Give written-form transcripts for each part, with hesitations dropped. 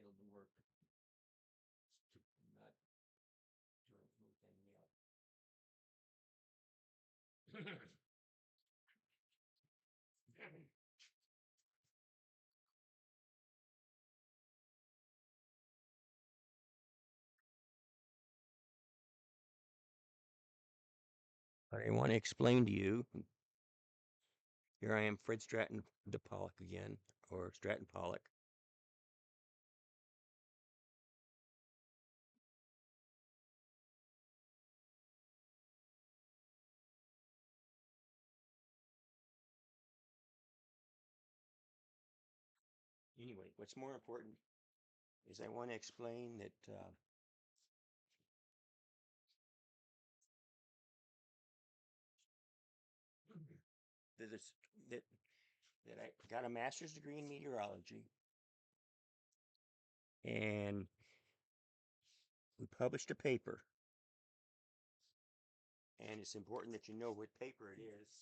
handle the work. Not doing anything else. I want to explain to you. Here I am, Fred Stratton de Pollock again, or Stratton Pollock. Anyway, what's more important is I want to explain that that I got a master's degree in meteorology, and we published a paper, and it's important that you know what paper it is.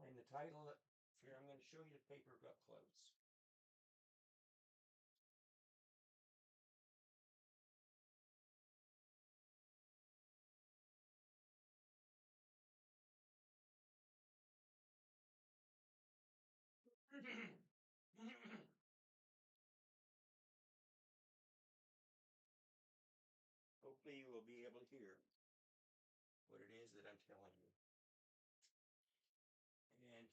And the title, here I'm going to show you the paper up close. Hopefully you will be able to hear what it is that I'm telling you. And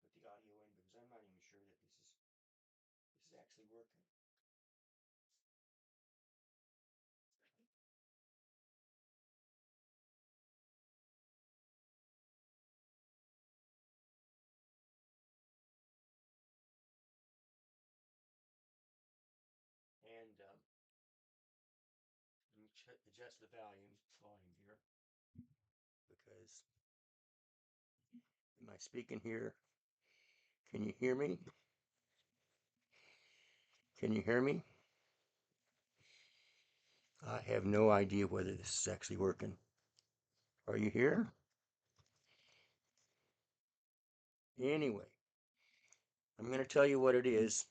put the audio in because I'm not even sure that this is actually working. And let me adjust the volume here because am I speaking here? Can you hear me? Can you hear me? I have no idea whether this is actually working. Are you here? Anyway, I'm going to tell you what it is.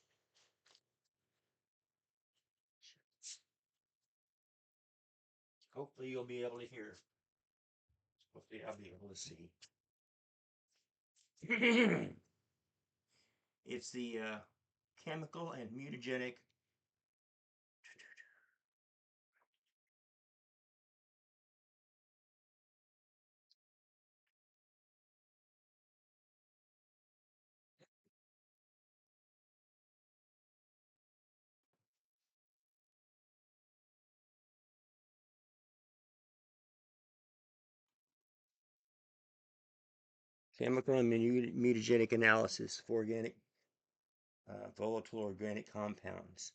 Hopefully you'll be able to hear. Hopefully I'll be able to see. It's the chemical and mutagenic chemical and mutagenic analysis for organic volatile organic compounds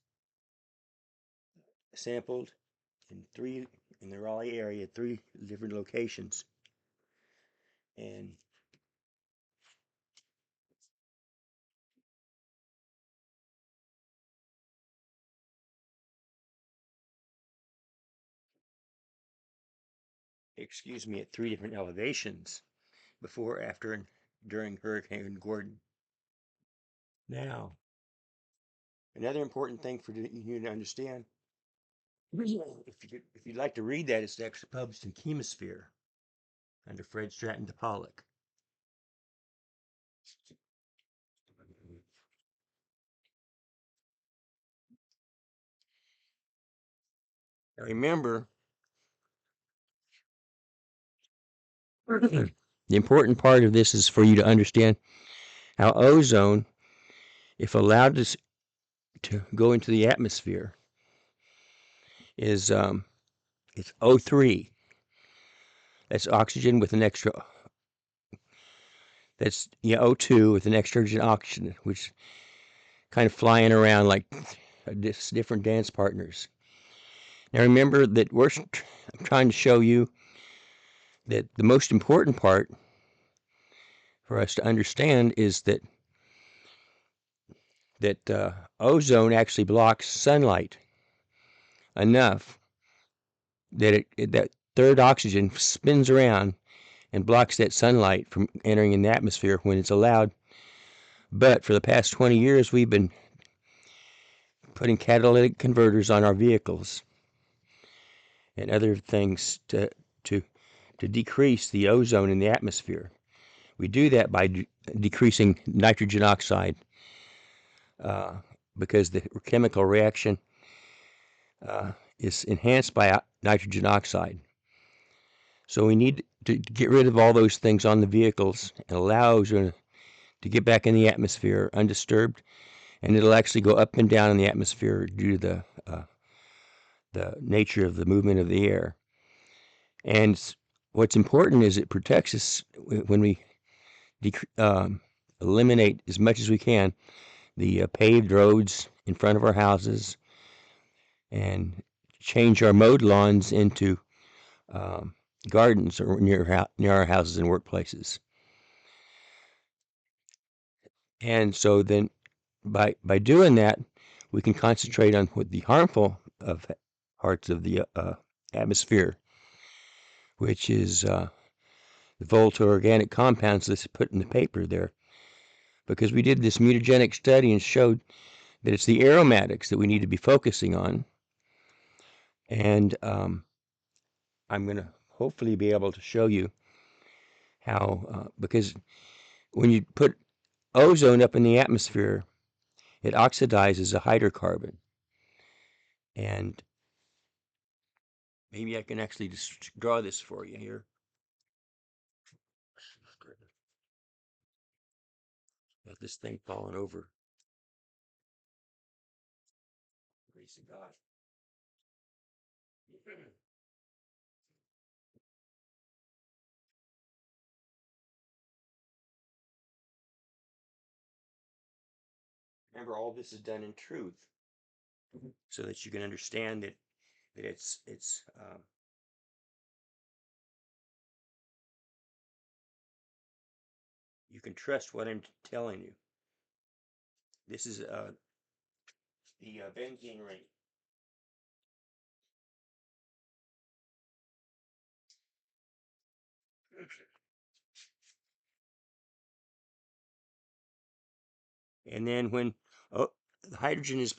sampled in the Raleigh area, 3 different locations. And excuse me, at 3 different elevations before, after, and during Hurricane Gordon. Now, another important thing for you to understand, if you'd like to read that, it's actually published in Chemosphere under Fred Stratton de Pollock. Now remember, the important part of this is for you to understand how ozone, if allowed to go into the atmosphere, is it's O3. That's oxygen with an extra. That's O2 with an extra oxygen, which kind of flying around like different dance partners. Now remember that I'm trying to show you that the most important part for us to understand is that ozone actually blocks sunlight enough that that third oxygen spins around and blocks that sunlight from entering in the atmosphere when it's allowed. But for the past 20 years, we've been putting catalytic converters on our vehicles and other things to decrease the ozone in the atmosphere. We do that by decreasing nitrogen oxide because the chemical reaction is enhanced by nitrogen oxide. So we need to get rid of all those things on the vehicles and allow ozone to get back in the atmosphere undisturbed, and it'll actually go up and down in the atmosphere due to the nature of the movement of the air. And what's important is it protects us when we eliminate as much as we can the paved roads in front of our houses and change our mowed lawns into gardens or near our houses and workplaces. And so then by doing that, we can concentrate on what the harmful parts of the atmosphere, which is the volatile organic compounds that's put in the paper there. Because we did this mutagenic study and showed that it's the aromatics that we need to be focusing on. And I'm going to hopefully be able to show you how, because when you put ozone up in the atmosphere, it oxidizes a hydrocarbon. And maybe I can actually just draw this for you here. Got this thing falling over. Praise God. Remember, all this is done in truth, so that you can understand that it's you can trust what I'm telling you. This is the benzene ring. And then when hydrogen is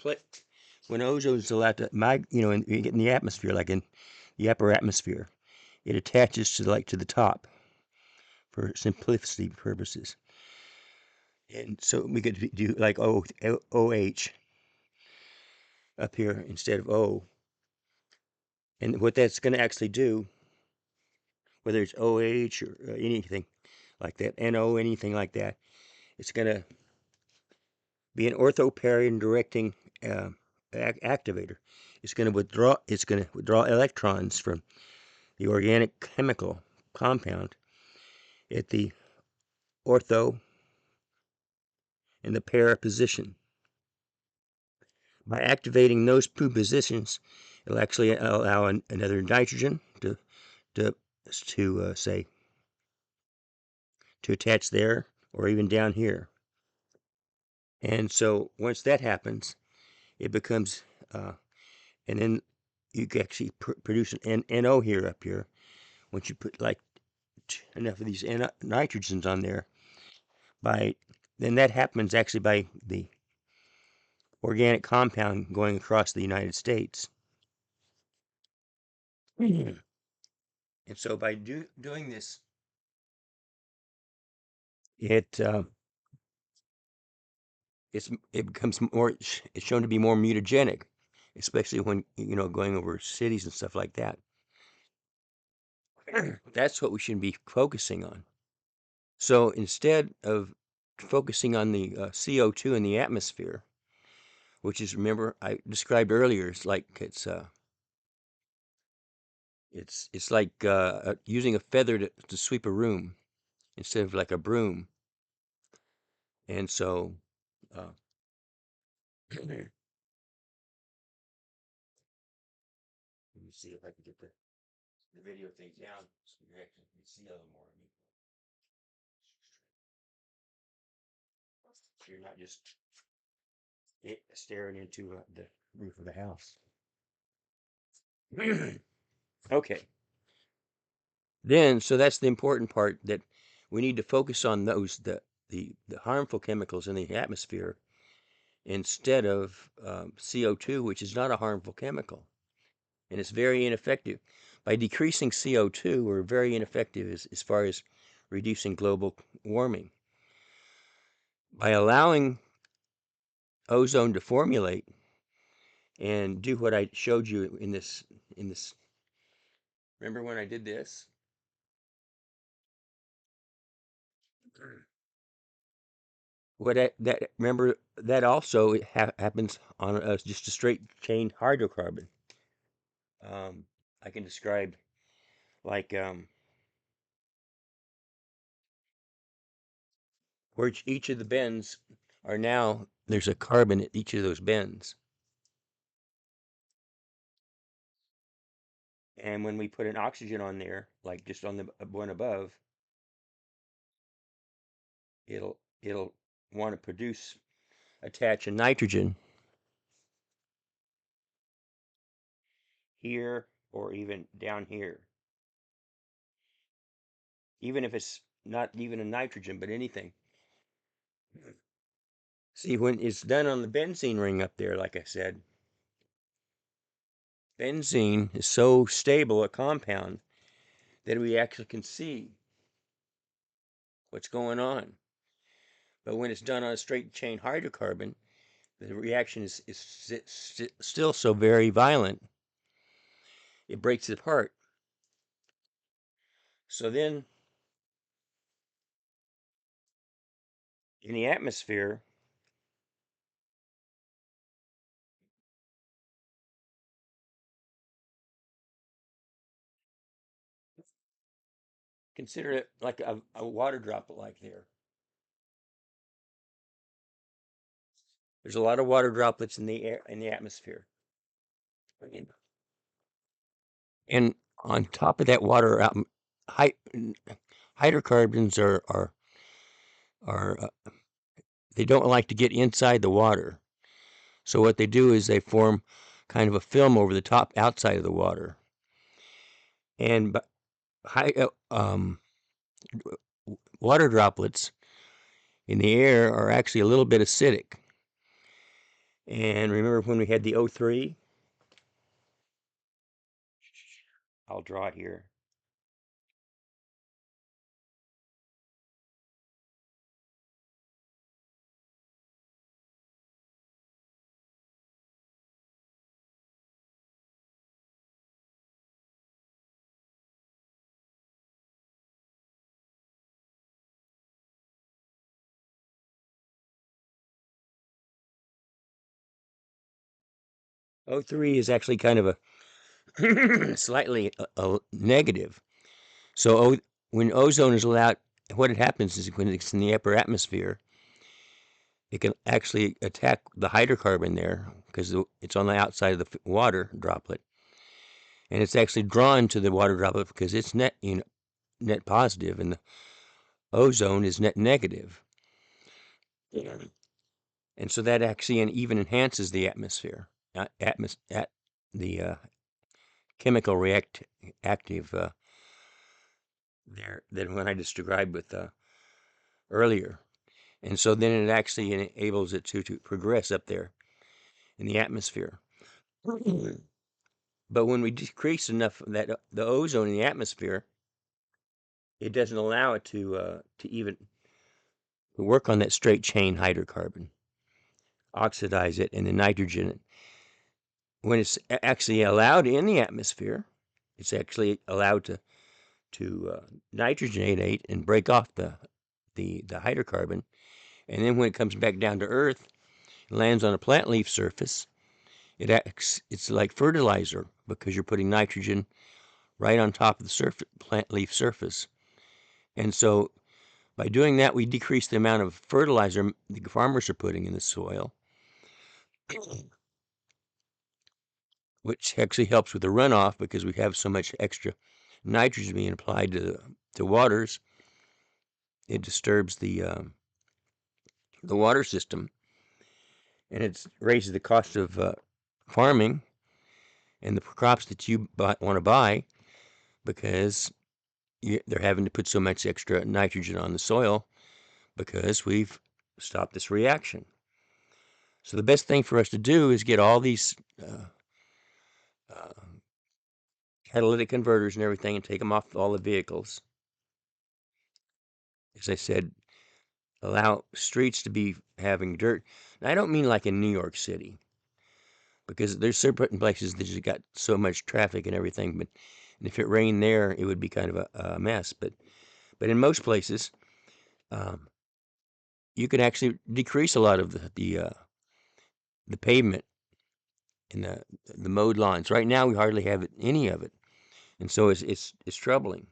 when ozone is allowed to get in the atmosphere, like in the upper atmosphere, it attaches to the top for simplicity purposes. And so we could do like OH up here instead of O. And what that's going to actually do, whether it's OH or anything like that, NO, anything like that, it's going to be an orthoperion directing activator. It's going to withdraw electrons from the organic chemical compound at the ortho and the para position. By activating those two positions, it'll actually allow another nitrogen to attach there or even down here. And so once that happens, it becomes, and then you can actually produce an NO here up here. Once you put like enough of these nitrogens on there, then that happens actually by the organic compound going across the United States. And so by doing this, it becomes it's shown to be more mutagenic, especially when going over cities and stuff like that. That's what we should be focusing on. So instead of focusing on the CO2 in the atmosphere, which is, remember, I described earlier, it's It's like using a feather to sweep a room instead of like a broom. And so, let me see if I can get the video thing down so you actually can see a little more. So you're not just staring into the roof of the house. Okay. Then, so that's the important part, that we need to focus on those the harmful chemicals in the atmosphere instead of CO2, which is not a harmful chemical, and it's very ineffective. By decreasing CO2, we're very ineffective as far as reducing global warming. By allowing ozone to formulate and do what I showed you in this, remember when I did this? Remember that also happens on just a straight chain hydrocarbon. I can describe like where each of the bends are now, there's a carbon at each of those bends. And when we put an oxygen on there, like just on the one above, it'll want to attach a nitrogen here or even down here. Even if it's not even a nitrogen, but anything. See, when it's done on the benzene ring up there, like I said, benzene is so stable a compound that we actually can see what's going on. But when it's done on a straight chain hydrocarbon, the reaction is still so very violent, it breaks it apart. So then, in the atmosphere, consider it like a water droplet like there. There's a lot of water droplets in the air, in the atmosphere. And on top of that water, hydrocarbons are they don't like to get inside the water. So what they do is they form kind of a film over the top outside of the water. And water droplets in the air are actually a little bit acidic. And remember when we had the O3? I'll draw it here. O3 is actually kind of a slightly negative. So when ozone is allowed, what it happens is when it's in the upper atmosphere, it can actually attack the hydrocarbon there because it's on the outside of the water droplet, and it's actually drawn to the water droplet because it's net positive, and the ozone is net negative. And so that actually even enhances the atmosphere, the chemical active there than when I just described with earlier. And so then it actually enables it to progress up there in the atmosphere. But when we decrease enough that the ozone in the atmosphere, it doesn't allow it to even work on that straight chain hydrocarbon, oxidize it, and the nitrogen. When it's actually allowed in the atmosphere, it's actually allowed to nitrogenate and break off the hydrocarbon. And then when it comes back down to Earth, it lands on a plant leaf surface. It's like fertilizer because you're putting nitrogen right on top of the plant leaf surface. And so by doing that, we decrease the amount of fertilizer the farmers are putting in the soil, which actually helps with the runoff because we have so much extra nitrogen being applied to waters. It disturbs the water system, and it raises the cost of farming and the crops that you want to buy because they're having to put so much extra nitrogen on the soil because we've stopped this reaction. So the best thing for us to do is get all these catalytic converters and everything and take them off all the vehicles. As I said, allow streets to be having dirt. And I don't mean like in New York City, because there's certain places that just got so much traffic and everything, but if it rained there, it would be kind of a mess. But in most places, you can actually decrease a lot of the pavement in the mowed lawns. Right now, we hardly have any of it, and so it's troubling.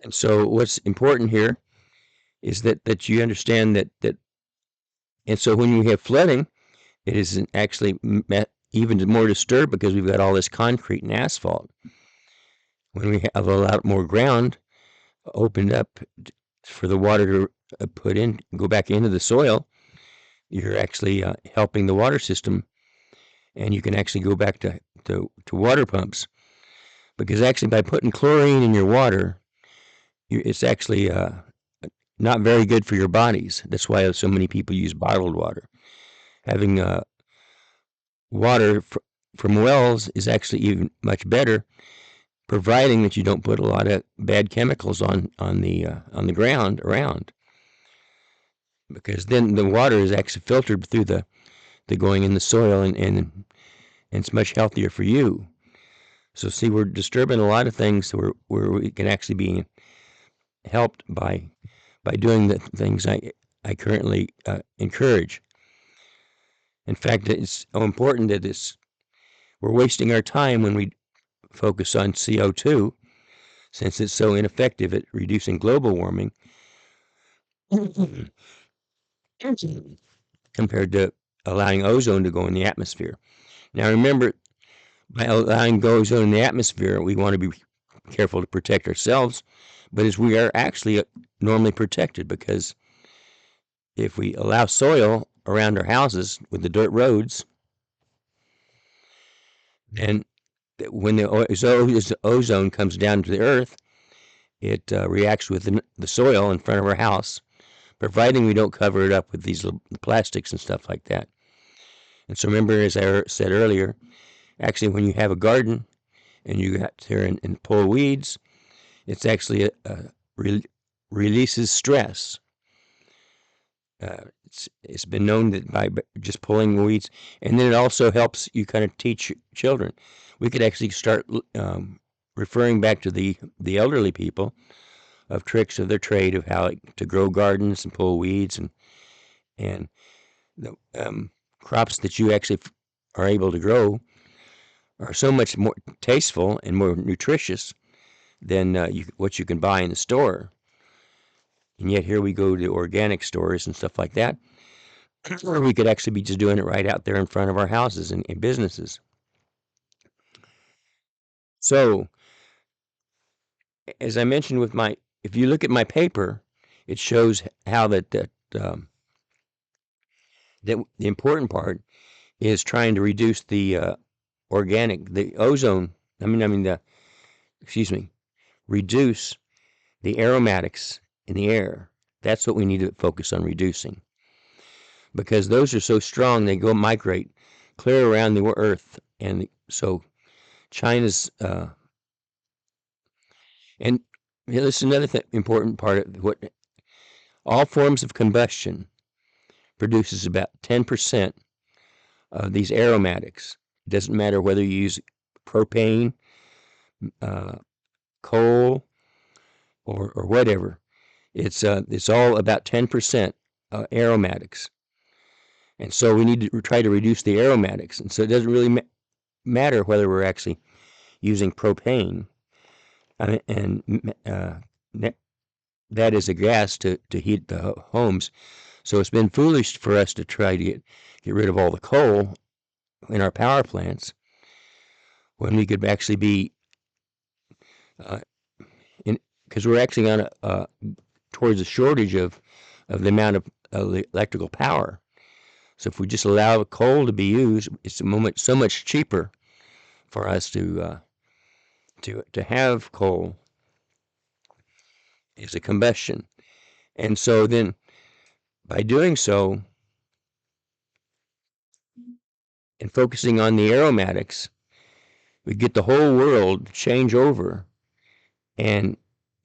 And so, what's important here is that you understand that. And so, when we have flooding, it is actually even more disturbed because we've got all this concrete and asphalt. When we have a lot more ground opened up for the water to go back into the soil, you're actually helping the water system, and you can actually go back to water pumps, because actually by putting chlorine in your water, it's actually not very good for your bodies. That's why so many people use bottled water. Having water from wells is actually even much better, providing that you don't put a lot of bad chemicals on the ground around, because then the water is actually filtered through the going in the soil, and it's much healthier for you. So see, we're disturbing a lot of things where we can actually be helped by doing the things I currently encourage. In fact, it's so important that we're wasting our time when we focus on CO2, since it's so ineffective at reducing global warming compared to allowing ozone to go in the atmosphere. Now remember, by allowing ozone in the atmosphere, we want to be careful to protect ourselves, but as we are actually normally protected, because if we allow soil around our houses with the dirt roads, then when the ozone comes down to the earth, it reacts with the soil in front of our house, providing we don't cover it up with these plastics and stuff like that. And so remember, as I said earlier, actually when you have a garden and you got there and pull weeds, it's actually releases stress. It's been known that by just pulling weeds, and then it also helps you kind of teach children. We could actually start referring back to the elderly people of tricks of their trade of how to grow gardens and pull weeds, and the crops that you actually are able to grow are so much more tasteful and more nutritious than what you can buy in the store. And yet here we go to organic stores and stuff like that, where we could actually be just doing it right out there in front of our houses and businesses. So, as I mentioned if you look at my paper, it shows how the important part is trying to reduce the ozone. Reduce the aromatics in the air. That's what we need to focus on reducing, because those are so strong, they go migrate clear around the earth. And so China's and this is another important part of what all forms of combustion produces about 10% of these aromatics. It doesn't matter whether you use propane, coal, or whatever. It's all about 10% aromatics. And so we need to try to reduce the aromatics. And so it doesn't really matter whether we're actually using propane and that is a gas to heat the homes. So it's been foolish for us to try to get rid of all the coal in our power plants when we could actually be uh, in, because we're actually on towards a shortage of the amount of electrical power. So if we just allow coal to be used, it's so much cheaper for us to have coal as a combustion. And so then by doing so and focusing on the aromatics, we get the whole world to change over, and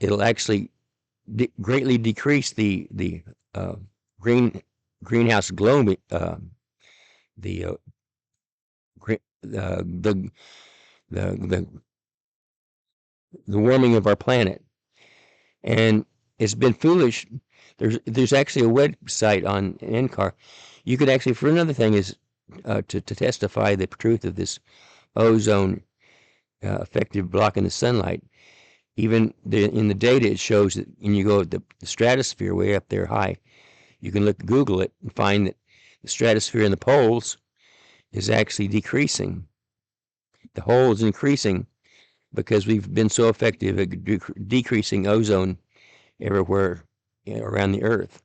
it'll actually greatly decrease the green greenhouse globe the the the the warming of our planet. And it's been foolish. There's actually a website on NCAR. You could actually, for another thing, is to testify the truth of this ozone effective blocking the sunlight. Even in the data, it shows that when you go to the stratosphere way up there high, you can Google it and find that the stratosphere in the poles is actually decreasing. The hole is increasing because we've been so effective at decreasing ozone everywhere around the Earth.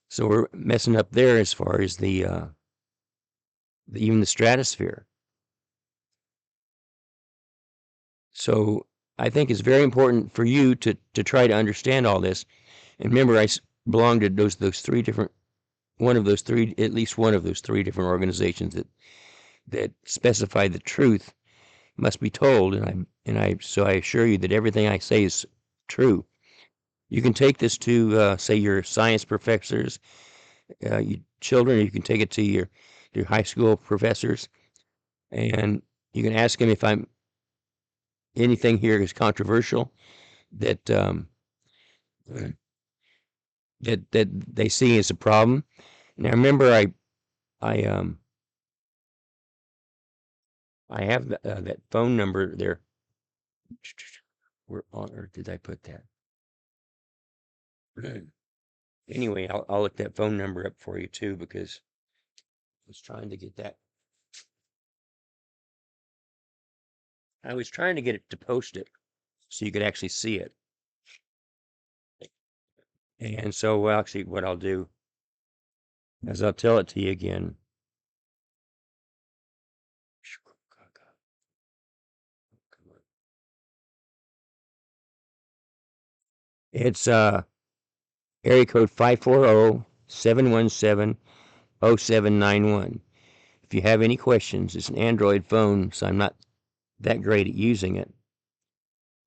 So we're messing up there as far as even the stratosphere. So I think it's very important for you to try to understand all this. And remember, I belong to those three different, at least one of those three different organizations that specify the truth must be told. So I assure you that everything I say is true. You can take this to, say, your science professors, you children. You can take it to your high school professors, and you can ask them if anything here is controversial that that they see as a problem. Now remember, I have that phone number there. Where on earth did I put that? Anyway, I'll look that phone number up for you too, because I was trying to get that. I was trying to get it to post it so you could actually see it. And so, well, actually, what I'll do is I'll tell it to you again. It's area code 540-717-0791. If you have any questions, it's an Android phone, so I'm not that great at using it.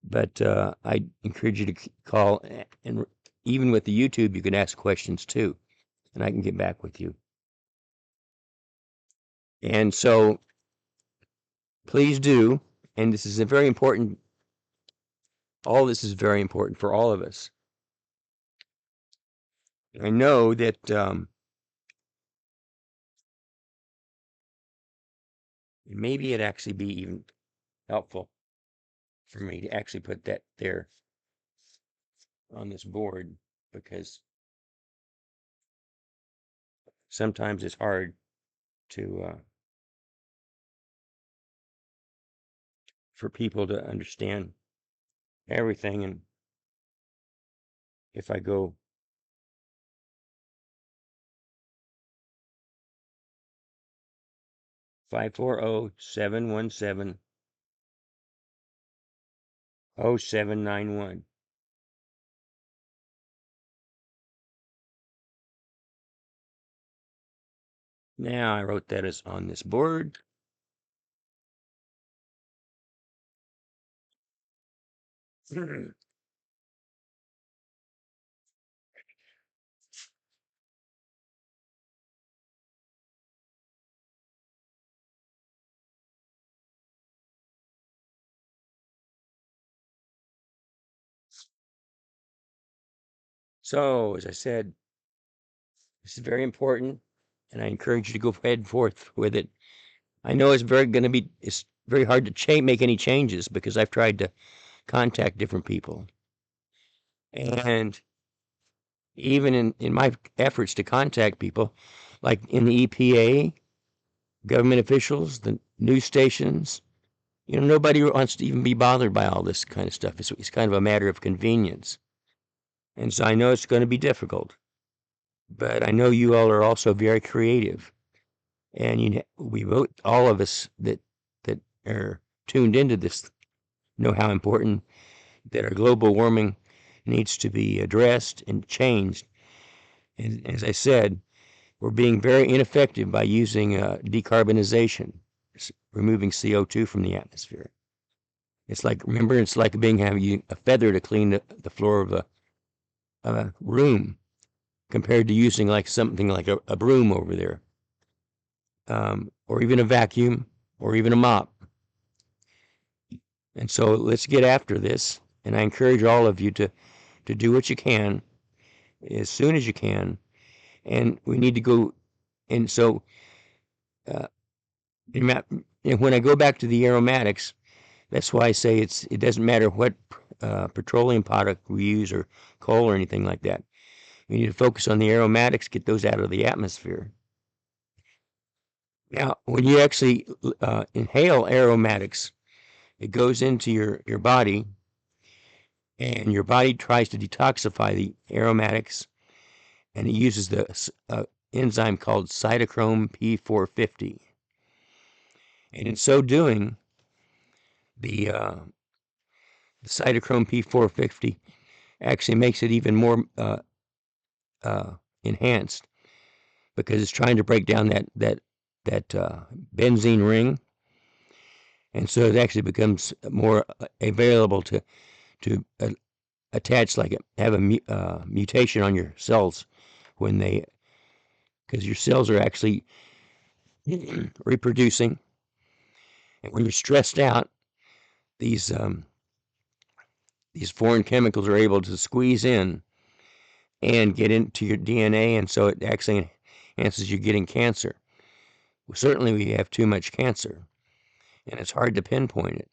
But I encourage you to call, and even with the YouTube, you can ask questions too, and I can get back with you. And so please do, and this is a very important, all this is very important for all of us. I know that maybe it'd actually be even helpful for me to actually put that there on this board, because sometimes it's hard to for people to understand everything. And if I go 540-717-0791. Now I wrote that as on this board. So, as I said, This is very important, and I encourage you to go ahead and forth with it. I know it's very hard to make any changes because I've tried to contact different people. And even in my efforts to contact people, like in the EPA, government officials, the news stations, nobody wants to even be bothered by all this kind of stuff. It's kind of a matter of convenience. And so I know it's going to be difficult, but I know you all are also very creative. And all of us that are tuned into this know how important that our global warming needs to be addressed and changed. And as I said, we're being very ineffective by using decarbonization, removing CO2 from the atmosphere. It's like having a feather to clean the floor of a room compared to using like something like a broom over there, or even a vacuum, or even a mop. And so let's get after this. And I encourage all of you to do what you can as soon as you can. And we need to go. And so when I go back to the aromatics, that's why I say it doesn't matter what petroleum product we use or coal or anything like that. We need to focus on the aromatics, get those out of the atmosphere. Now, when you actually inhale aromatics, it goes into your body, and your body tries to detoxify the aromatics, and it uses the enzyme called cytochrome P450. And in so doing, the cytochrome P450 actually makes it even more enhanced because it's trying to break down that benzene ring, and so it actually becomes more available to attach, have a mutation on your cells because your cells are actually reproducing, and when you're stressed out, these foreign chemicals are able to squeeze in and get into your DNA, and so it actually enhances you getting cancer. Well, certainly we have too much cancer, and it's hard to pinpoint it.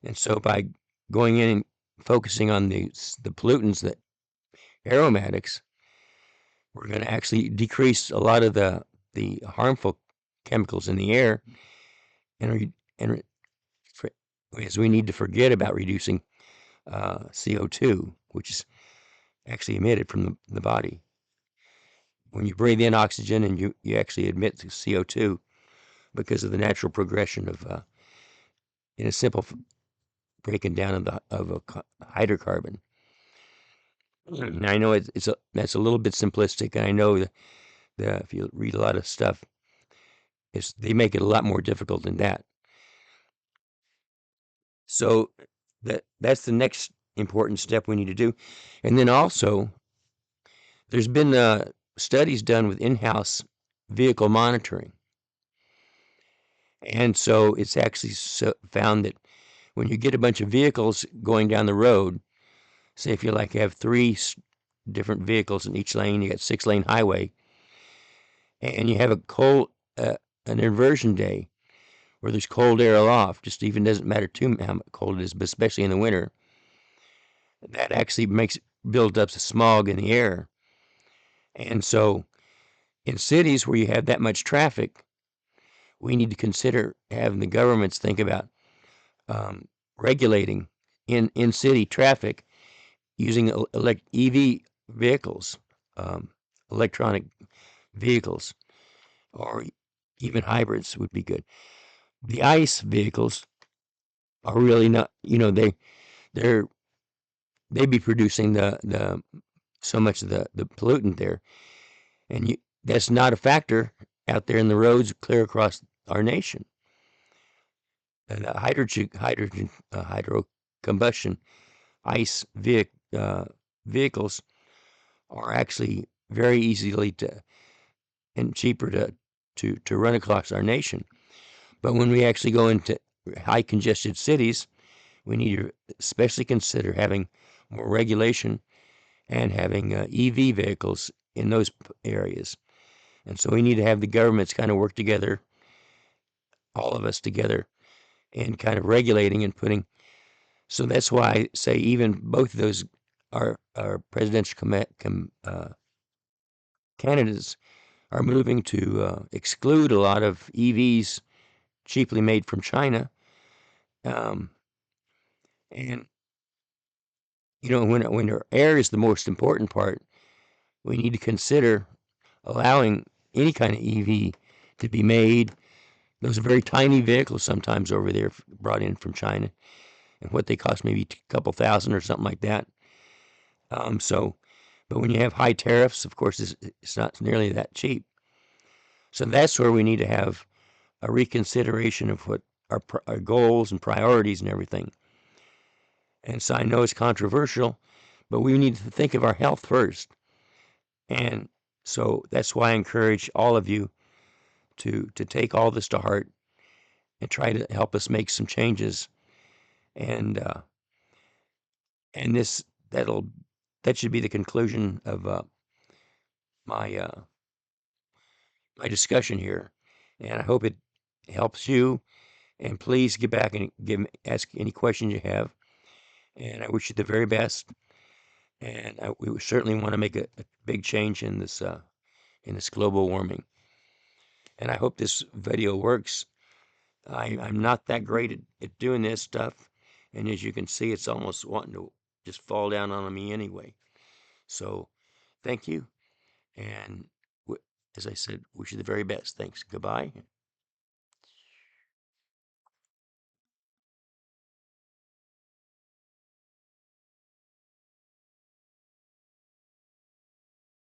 And so by going in and focusing on the pollutants, that aromatics, we're going to actually decrease a lot of the harmful chemicals in the air, and as we need to forget about reducing CO2, which is actually emitted from the body. When you breathe in oxygen, and you actually emit CO2 because of the natural progression of in a simple breaking down of a hydrocarbon. And I know that's a little bit simplistic, and I know that if you read a lot of stuff, they make it a lot more difficult than that. So that's the next important step we need to do. And then also, there's been studies done with in-house vehicle monitoring. And so it's actually found that when you get a bunch of vehicles going down the road, say if you have 3 different vehicles in each lane, you got 6-lane highway, and you have an inversion day where there's cold air aloft, just even doesn't matter too how cold it is, but especially in the winter, that actually builds up the smog in the air. And so in cities where you have that much traffic, we need to consider having the governments think about regulating in city traffic using EV vehicles, electronic vehicles, or even hybrids would be good. The ICE vehicles are really not, they'd be producing the so much of the pollutant there, and that's not a factor out there in the roads clear across our nation. And hydro combustion ICE vehicles are actually very easily and cheaper to run across our nation. But when we actually go into high congested cities, we need to especially consider having more regulation and having EV vehicles in those areas. And so we need to have the governments kind of work together, all of us together, and kind of regulating and putting. So that's why I say even both of those are presidential candidates are moving to exclude a lot of EVs cheaply made from China. And when our air is the most important part, we need to consider allowing any kind of EV to be made. Those are very tiny vehicles sometimes over there brought in from China, and what they cost maybe a couple thousand or something like that. But when you have high tariffs, of course, it's not nearly that cheap. So that's where we need to have a reconsideration of what our goals and priorities and everything. And so I know it's controversial, but we need to think of our health first. And so that's why I encourage all of you to take all this to heart and try to help us make some changes. And this that should be the conclusion of my my discussion here. And I hope it helps you. And please get back and ask any questions you have. And I wish you the very best. And we certainly want to make a big change in this global warming. And I hope this video works. I'm not that great at doing this stuff, and as you can see, it's almost wanting to just fall down on me anyway. So thank you, and as I said, wish you the very best. Thanks. Goodbye.